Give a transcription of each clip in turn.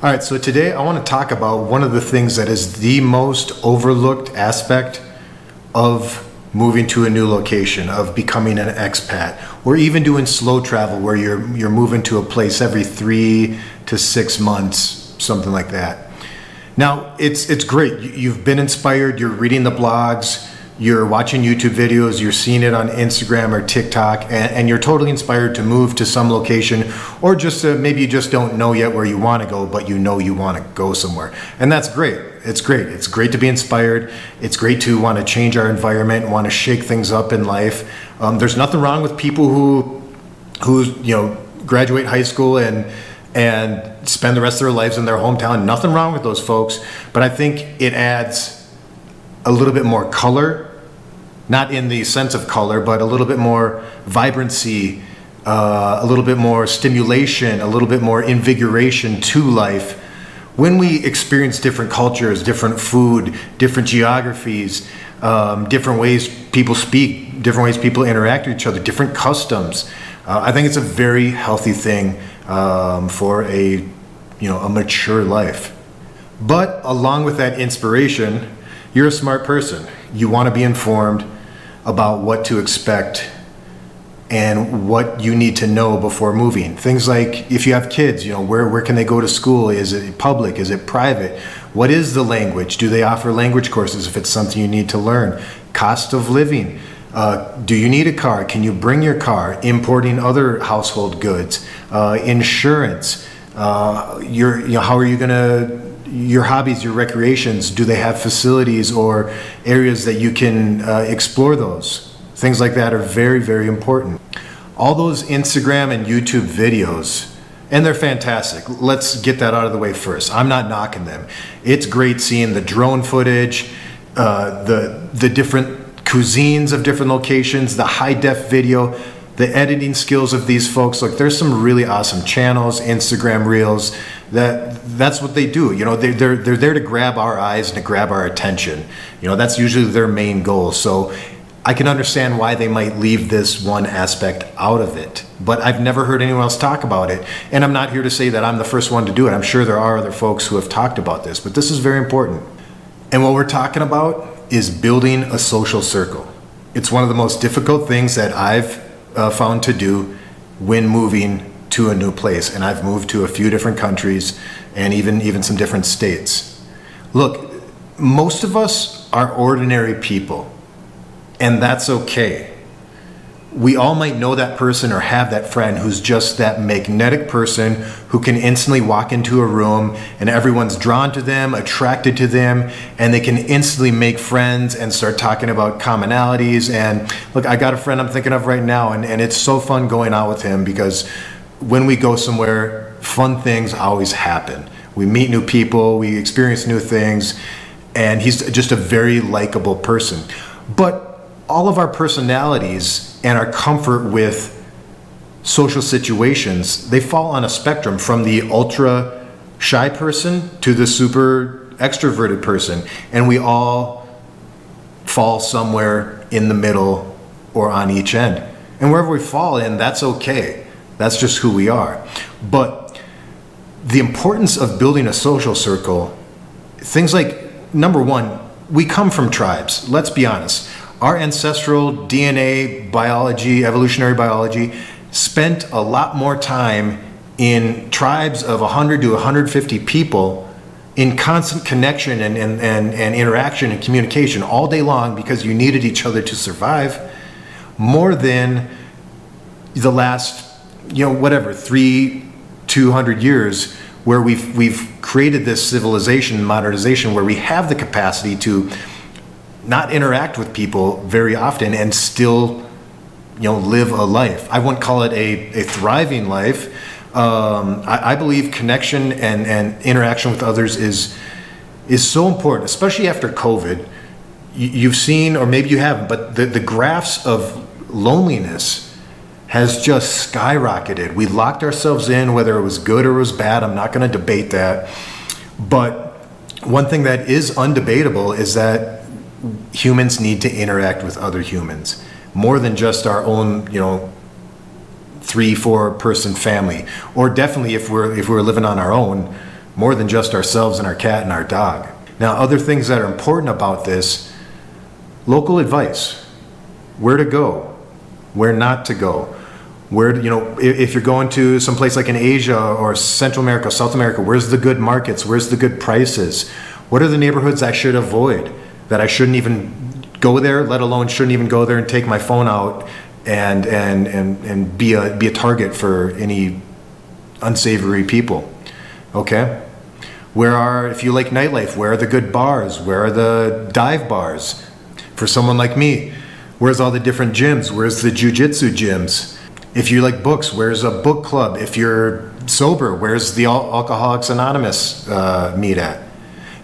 All right, so today I want to talk about one of the things that is the most overlooked aspect of moving to a new location, of becoming an expat, or even doing slow travel where you're moving to a place every 3 to 6 months, something like that. Now, it's great. You've been inspired, you're reading the blogs, you're watching YouTube videos, you're seeing it on Instagram or TikTok, and you're totally inspired to move to some location, or just maybe you just don't know yet where you want to go, but you know you want to go somewhere. And that's great. It's great. It's great to be inspired. It's great to want to change our environment, want to shake things up in life. There's nothing wrong with people who graduate high school and spend the rest of their lives in their hometown. Nothing wrong with those folks, but I think it adds a little bit more color. Not in the sense of color, but a little bit more vibrancy, a little bit more stimulation, a little bit more invigoration to life when we experience different cultures, different food, different geographies, different ways people speak, different ways people interact with each other, different customs. I think it's a very healthy thing for a mature life. But along with that inspiration, you're a smart person. You want to be informed about what to expect and what you need to know before moving. Things like if you have kids, where can they go to school? Is it public? Is it private? What is the language? Do they offer language courses if it's something you need to learn? Cost of living. Do you need a car? Can you bring your car? Importing other household goods. Insurance. How are you gonna your hobbies, your recreations, do they have facilities or areas that you can explore those? Things like that are very, very important. All those Instagram and YouTube videos, and they're fantastic. Let's get that out of the way first. I'm not knocking them. It's great seeing the drone footage, the different cuisines of different locations, the high-def video, the editing skills of these folks. Look, there's some really awesome channels, Instagram Reels, that's what they do. They're there to grab our eyes and to grab our attention. That's usually their main goal. So I can understand why they might leave this one aspect out of it, but I've never heard anyone else talk about it. And I'm not here to say that I'm the first one to do it. I'm sure there are other folks who have talked about this, but this is very important. And what we're talking about is building a social circle. It's one of the most difficult things that I've found to do when moving to a new place, and I've moved to a few different countries and even some different states. Look, most of us are ordinary people, and that's okay. We all might know that person or have that friend who's just that magnetic person who can instantly walk into a room and everyone's drawn to them, attracted to them, and they can instantly make friends and start talking about commonalities. And look, I got a friend I'm thinking of right now, and it's so fun going out with him because when we go somewhere, fun things always happen. We meet new people, we experience new things, and he's just a very likable person. But all of our personalities and our comfort with social situations, they fall on a spectrum from the ultra shy person to the super extroverted person. And we all fall somewhere in the middle or on each end. And wherever we fall in, that's okay. That's just who we are. But the importance of building a social circle, things like, number one, we come from tribes. Let's be honest. Our ancestral DNA biology, evolutionary biology, spent a lot more time in tribes of 100 to 150 people in constant connection and interaction and communication all day long because you needed each other to survive, more than the last 200 years where we've created this civilization, modernization, where we have the capacity to not interact with people very often and still live a life. I wouldn't call it a thriving life. I believe connection and interaction with others is so important, especially after COVID. You've seen, or maybe you haven't, but the graphs of loneliness has just skyrocketed. We locked ourselves in, whether it was good or it was bad. I'm not going to debate that. But one thing that is undebatable is that humans need to interact with other humans more than just our own, 3-4 person family, or definitely if we're living on our own, more than just ourselves and our cat and our dog. Now, other things that are important about this, local advice, where to go, where not to go. Where, if you're going to some place like in Asia or Central America, South America, where's the good markets? Where's the good prices? What are the neighborhoods I should avoid, that I shouldn't even go there, let alone shouldn't even go there and take my phone out and be a target for any unsavory people, okay? If you like nightlife, where are the good bars? Where are the dive bars? For someone like me, where's all the different gyms? Where's the jiu-jitsu gyms? If you like books, where's a book club? If you're sober, where's the Alcoholics Anonymous meet at?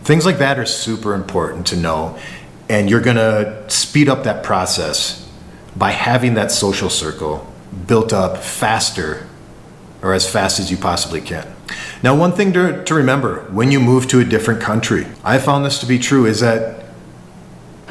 Things like that are super important to know, and you're gonna speed up that process by having that social circle built up faster, or as fast as you possibly can. Now, one thing to remember when you move to a different country, I found this to be true, is that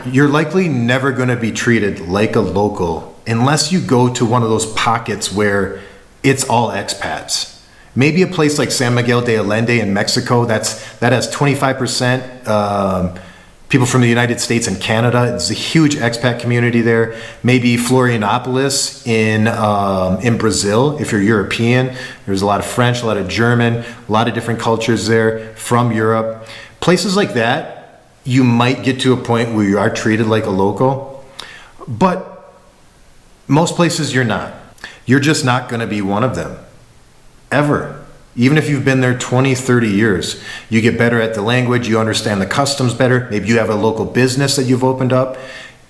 you're likely never gonna be treated like a local unless you go to one of those pockets where it's all expats. Maybe a place like San Miguel de Allende in Mexico, that has 25% people from the United States and Canada. It's a huge expat community there. Maybe Florianopolis in Brazil, if you're European. There's a lot of French, a lot of German, a lot of different cultures there from Europe. Places like that, you might get to a point where you are treated like a local, but most places you're not. You're just not going to be one of them, ever. Even if you've been there 20, 30 years, you get better at the language, you understand the customs better. Maybe you have a local business that you've opened up.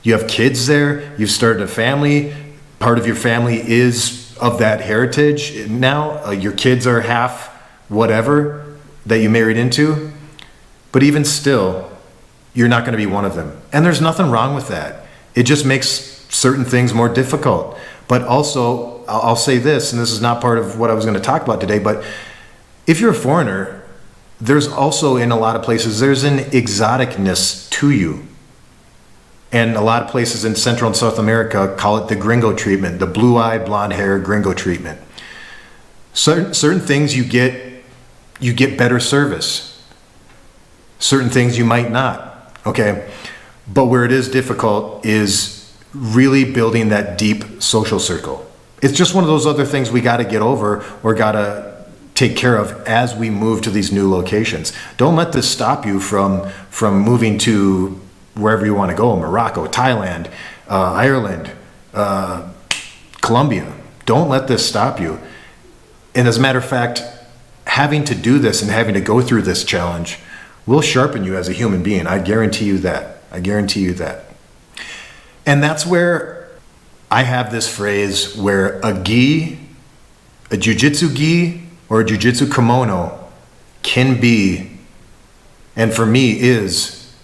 You have kids there, you've started a family. Part of your family is of that heritage now. Your kids are half whatever that you married into. But even still, you're not going to be one of them. And there's nothing wrong with that. It just makes certain things more difficult. But also, I'll say this, and this is not part of what I was going to talk about today, but if you're a foreigner, there's also, in a lot of places, there's an exoticness to you. And a lot of places in Central and South America call it the gringo treatment, the blue-eyed, blonde-hair gringo treatment. Certain things you get better service. Certain things you might not, okay? But where it is difficult is really building that deep social circle. It's just one of those other things we got to get over or got to take care of as we move to these new locations. Don't let this stop you from moving to wherever you want to go, Morocco, Thailand, Ireland, Colombia. Don't let this stop you. And as a matter of fact, having to do this and having to go through this challenge will sharpen you as a human being. I guarantee you that. I guarantee you that. And that's where I have this phrase where a gi, a jiu-jitsu gi or a jiu-jitsu kimono can be, and for me is,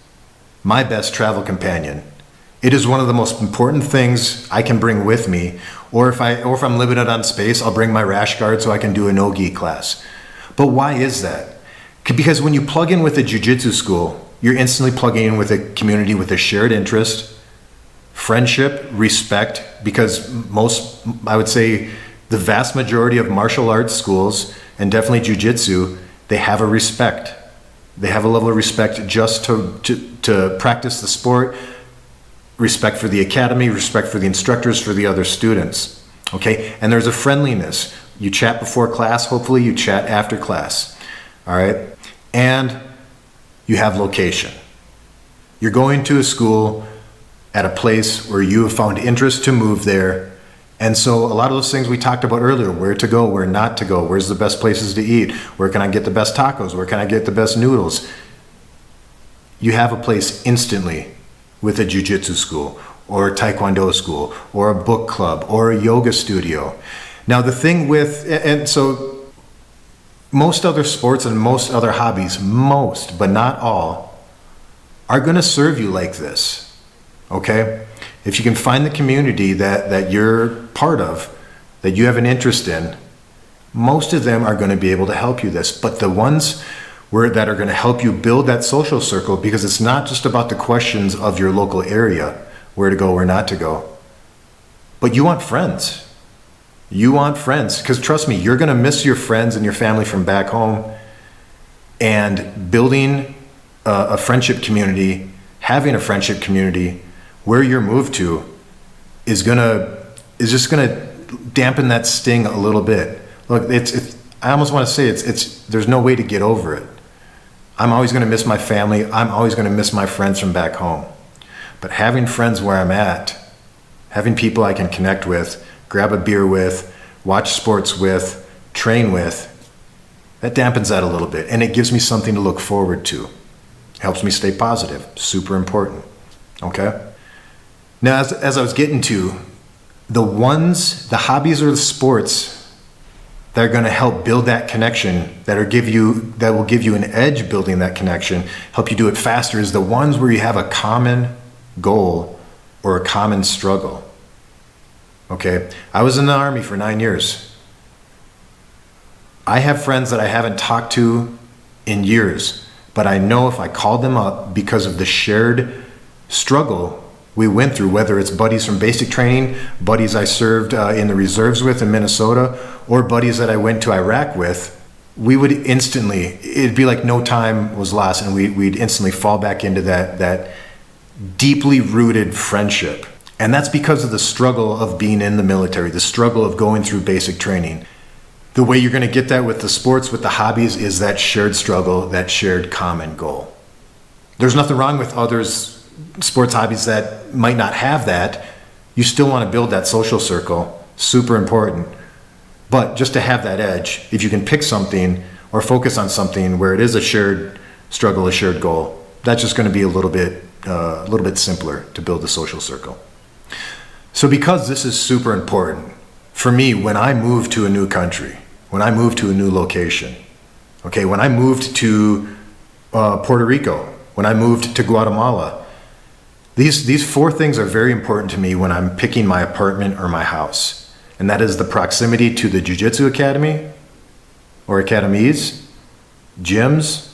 my best travel companion. It is one of the most important things I can bring with me, or if I'm limited on space, I'll bring my rash guard so I can do a no-gi class. But why is that? Because when you plug in with a jiu-jitsu school, you're instantly plugging in with a community with a shared interest, friendship, respect, because I would say the vast majority of martial arts schools, and definitely jiu-jitsu, they have a respect. They have a level of respect just to practice the sport, respect for the academy, respect for the instructors, for the other students, okay? And there's a friendliness. You chat before class, hopefully you chat after class, all right? And you have location. You're going to a school at a place where you have found interest to move there. And so a lot of those things we talked about earlier, where to go, where not to go, where's the best places to eat, where can I get the best tacos, where can I get the best noodles? You have a place instantly with a jiu-jitsu school or a taekwondo school or a book club or a yoga studio. Now the thing and so most other sports and most other hobbies, most, but not all, are gonna serve you like this. Okay? If you can find the community that you're part of, that you have an interest in, most of them are going to be able to help you this. But the ones that are going to help you build that social circle, because it's not just about the questions of your local area, where to go, where not to go, but you want friends. You want friends, because trust me, you're going to miss your friends and your family from back home. And building a friendship community, having a friendship community where you're moved to is just gonna dampen that sting a little bit. Look, I almost want to say there's no way to get over it. I'm always going to miss my family. I'm always going to miss my friends from back home. But having friends where I'm at, having people I can connect with, grab a beer with, watch sports with, train with, that dampens that a little bit. And it gives me something to look forward to. Helps me stay positive. Super important. Okay? Now, as I was getting to, the hobbies or the sports that are going to help build that connection, that will give you an edge building that connection, help you do it faster, is the ones where you have a common goal or a common struggle. Okay? I was in the Army for 9 years. I have friends that I haven't talked to in years, but I know if I called them up because of the shared struggle we went through, whether it's buddies from basic training, buddies I served in the reserves with in Minnesota, or buddies that I went to Iraq with, it'd be like no time was lost, and we'd instantly fall back into that deeply rooted friendship. And that's because of the struggle of being in the military, the struggle of going through basic training. The way you're going to get that with the sports, with the hobbies, is that shared struggle, that shared common goal. There's nothing wrong with others' sports hobbies that might not have that. You still want to build that social circle. Super important. But just to have that edge, if you can pick something or focus on something where it is a shared struggle, a shared goal, that's just going to be a little bit simpler to build the social circle. So because this is super important, for me, when I moved to a new country, when I moved to a new location, okay, when I moved to Puerto Rico, when I moved to Guatemala, these four things are very important to me when I'm picking my apartment or my house. And that is the proximity to the Jiu-Jitsu Academy or academies, gyms,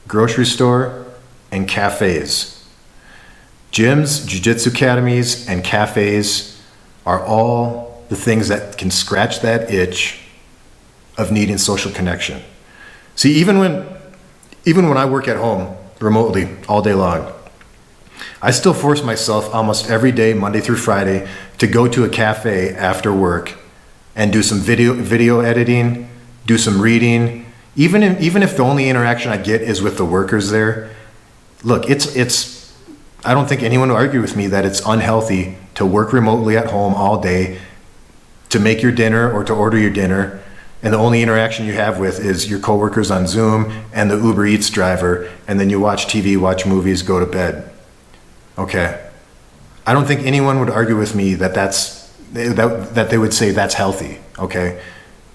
grocery store, and cafes. Gyms, Jiu-Jitsu academies, and cafes are all the things that can scratch that itch of needing social connection. See, even when I work at home remotely all day long, I still force myself almost every day, Monday through Friday, to go to a cafe after work and do some video editing, do some reading. Even if the only interaction I get is with the workers there, look, I don't think anyone will argue with me that it's unhealthy to work remotely at home all day, to make your dinner or to order your dinner, and the only interaction you have with is your coworkers on Zoom and the Uber Eats driver, and then you watch TV, watch movies, go to bed. Okay. I don't think anyone would argue with me that they would say that's healthy. Okay.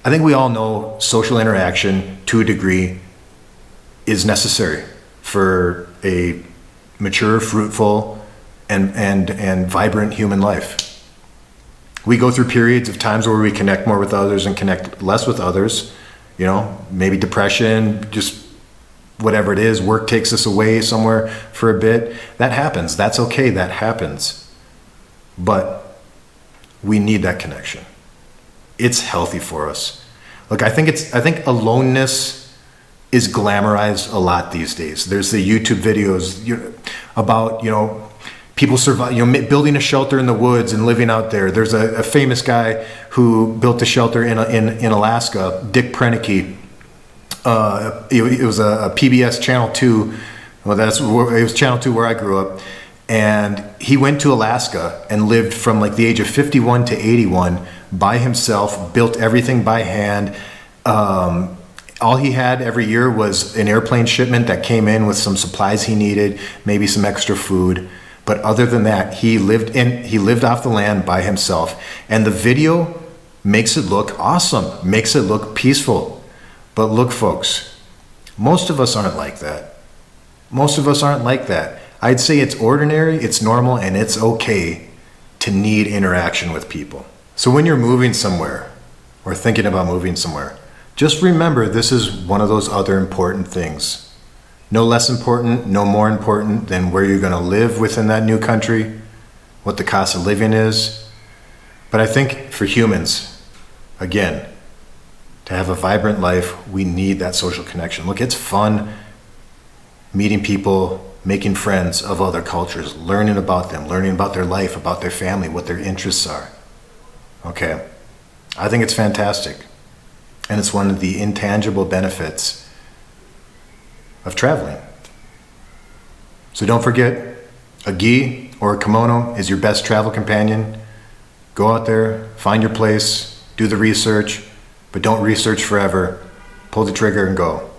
I think we all know social interaction to a degree is necessary for a mature, fruitful, and vibrant human life. We go through periods of times where we connect more with others and connect less with others. You know, maybe depression, just whatever it is, work takes us away somewhere for a bit. That happens. That's okay. That happens. But we need that connection. It's healthy for us. Look, I think aloneness is glamorized a lot these days. There's the YouTube videos about, people survive, building a shelter in the woods and living out there. There's a famous guy who built a shelter in Alaska, Dick Proenneke. It was a PBS Channel 2. Well, it was Channel 2 where I grew up. And he went to Alaska and lived from like the age of 51 to 81 by himself, built everything by hand. All he had every year was an airplane shipment that came in with some supplies he needed, maybe some extra food. But other than that, he lived off the land by himself. And the video makes it look awesome, makes it look peaceful. But look, folks, most of us aren't like that. Most of us aren't like that. I'd say it's ordinary, it's normal, and it's okay to need interaction with people. So when you're moving somewhere or thinking about moving somewhere, just remember this is one of those other important things. No less important, no more important than where you're going to live within that new country, what the cost of living is. But I think for humans, again, To have a vibrant life, we need that social connection. Look, it's fun meeting people, making friends of other cultures, learning about them, learning about their life, about their family, what their interests are. Okay? I think it's fantastic. And it's one of the intangible benefits of traveling. So don't forget, a gi or a kimono is your best travel companion. Go out there, find your place, do the research, but don't research forever. Pull the trigger and go.